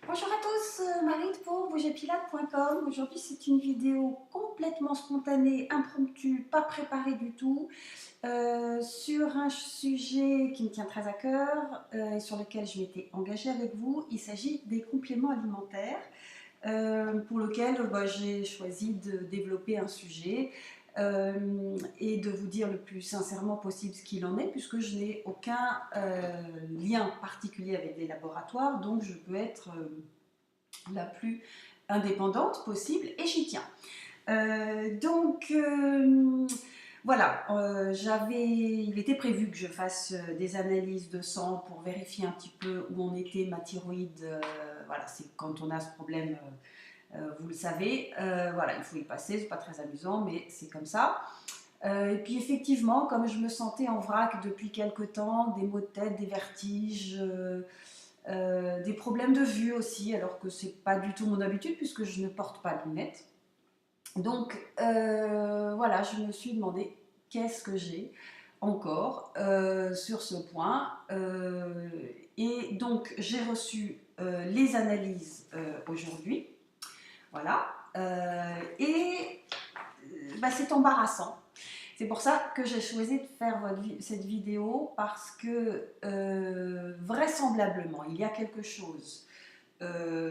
Bonjour à tous, Marine pour bougepilate.com. Aujourd'hui c'est une vidéo complètement spontanée, impromptue, pas préparée du tout, sur un sujet qui me tient très à cœur et sur lequel je m'étais engagée avec vous. Il s'agit des compléments alimentaires pour lequel j'ai choisi de développer un sujet et de vous dire le plus sincèrement possible ce qu'il en est, puisque je n'ai aucun lien particulier avec les laboratoires, donc je peux être la plus indépendante possible et j'y tiens. Voilà, il était prévu que je fasse des analyses de sang pour vérifier un petit peu où en était ma thyroïde. Voilà, c'est quand on a ce problème, vous le savez, voilà, il faut y passer, c'est pas très amusant, mais c'est comme ça. Et puis effectivement, comme je me sentais en vrac depuis quelque temps, des maux de tête, des vertiges, des problèmes de vue aussi, alors que c'est pas du tout mon habitude puisque je ne porte pas de lunettes. Donc voilà, je me suis demandé qu'est-ce que j'ai encore sur ce point. Et donc j'ai reçu les analyses aujourd'hui. Voilà. Et c'est embarrassant. C'est pour ça que j'ai choisi de faire cette vidéo parce que vraisemblablement il y a quelque chose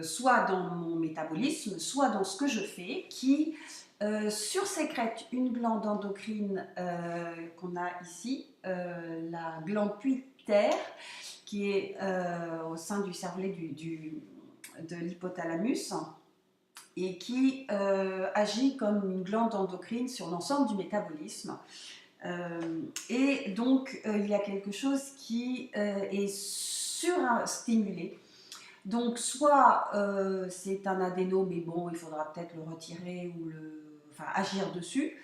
soit dans mon métabolisme, soit dans ce que je fais qui sursécrète une glande endocrine qu'on a ici, la glande pituitaire qui est au sein du cervelet de l'hypothalamus et qui agit comme une glande endocrine sur l'ensemble du métabolisme. Et donc, il y a quelque chose qui est surstimulé. Donc, soit c'est un adéno, mais bon, il faudra peut-être le retirer ou agir dessus.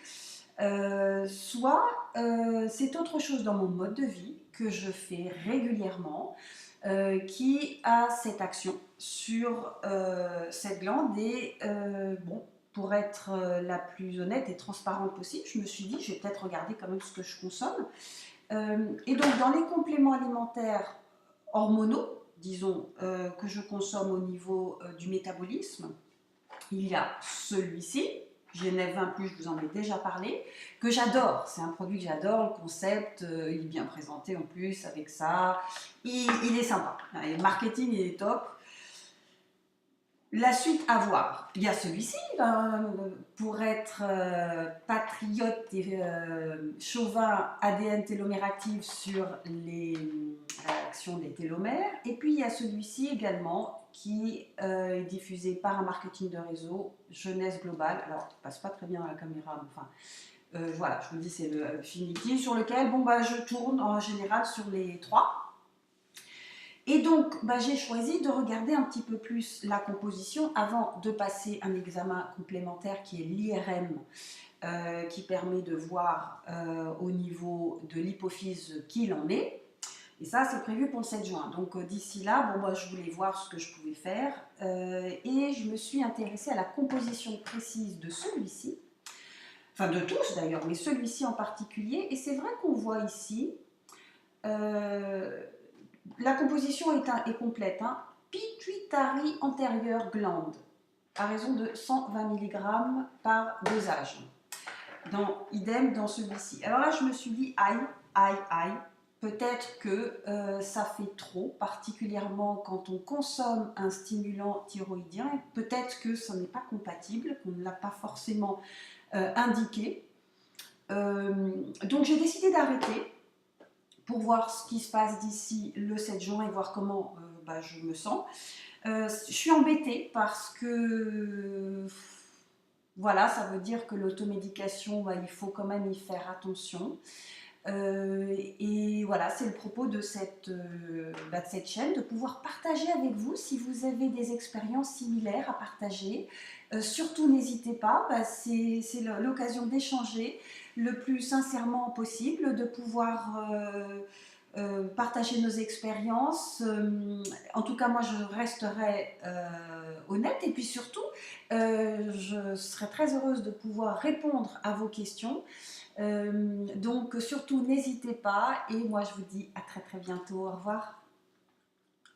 Soit c'est autre chose dans mon mode de vie que je fais régulièrement qui a cette action sur cette glande et pour être la plus honnête et transparente possible, je me suis dit, je vais peut-être regarder quand même ce que je consomme. Et donc, dans les compléments alimentaires hormonaux, disons, que je consomme au niveau du métabolisme, il y a celui-ci, Genève 20+, je vous en ai déjà parlé, que j'adore. C'est un produit que j'adore, le concept, il est bien présenté en plus avec ça. Il est sympa. Le marketing, il est top. La suite à voir. Il y a celui-ci, pour être patriote et chauvin, ADN télomère actif sur les réactions des télomères. Et puis il y a celui-ci également qui est diffusé par un marketing de réseau, Jeunesse Globale. Alors, il ne passe pas très bien à la caméra, mais enfin, voilà, je vous dis, c'est le Finity sur lequel je tourne en général sur les trois. Et donc, j'ai choisi de regarder un petit peu plus la composition avant de passer un examen complémentaire qui est l'IRM, qui permet de voir au niveau de l'hypophyse qui il en est. Et ça, c'est prévu pour le 7 juin. Donc, d'ici là, je voulais voir ce que je pouvais faire. Et je me suis intéressée à la composition précise de celui-ci. Enfin, de tous d'ailleurs, mais celui-ci en particulier. Et c'est vrai qu'on voit ici... la composition est complète. Pituitary antérieure glande, à raison de 120 mg par dosage. Idem dans celui-ci. Alors là, je me suis dit, aïe, peut-être que ça fait trop, particulièrement quand on consomme un stimulant thyroïdien. Peut-être que ça n'est pas compatible, qu'on ne l'a pas forcément indiqué. Donc j'ai décidé d'arrêter pour voir ce qui se passe d'ici le 7 juin et voir comment je me sens. Je suis embêtée parce que voilà, ça veut dire que l'automédication, il faut quand même y faire attention. Et voilà, c'est le propos de cette chaîne, de pouvoir partager avec vous si vous avez des expériences similaires à partager. Surtout n'hésitez pas, c'est l'occasion d'échanger le plus sincèrement possible, de pouvoir partager nos expériences. En tout cas, moi, je resterai honnête et puis surtout, je serai très heureuse de pouvoir répondre à vos questions. Donc surtout n'hésitez pas et moi je vous dis à très très bientôt, au revoir.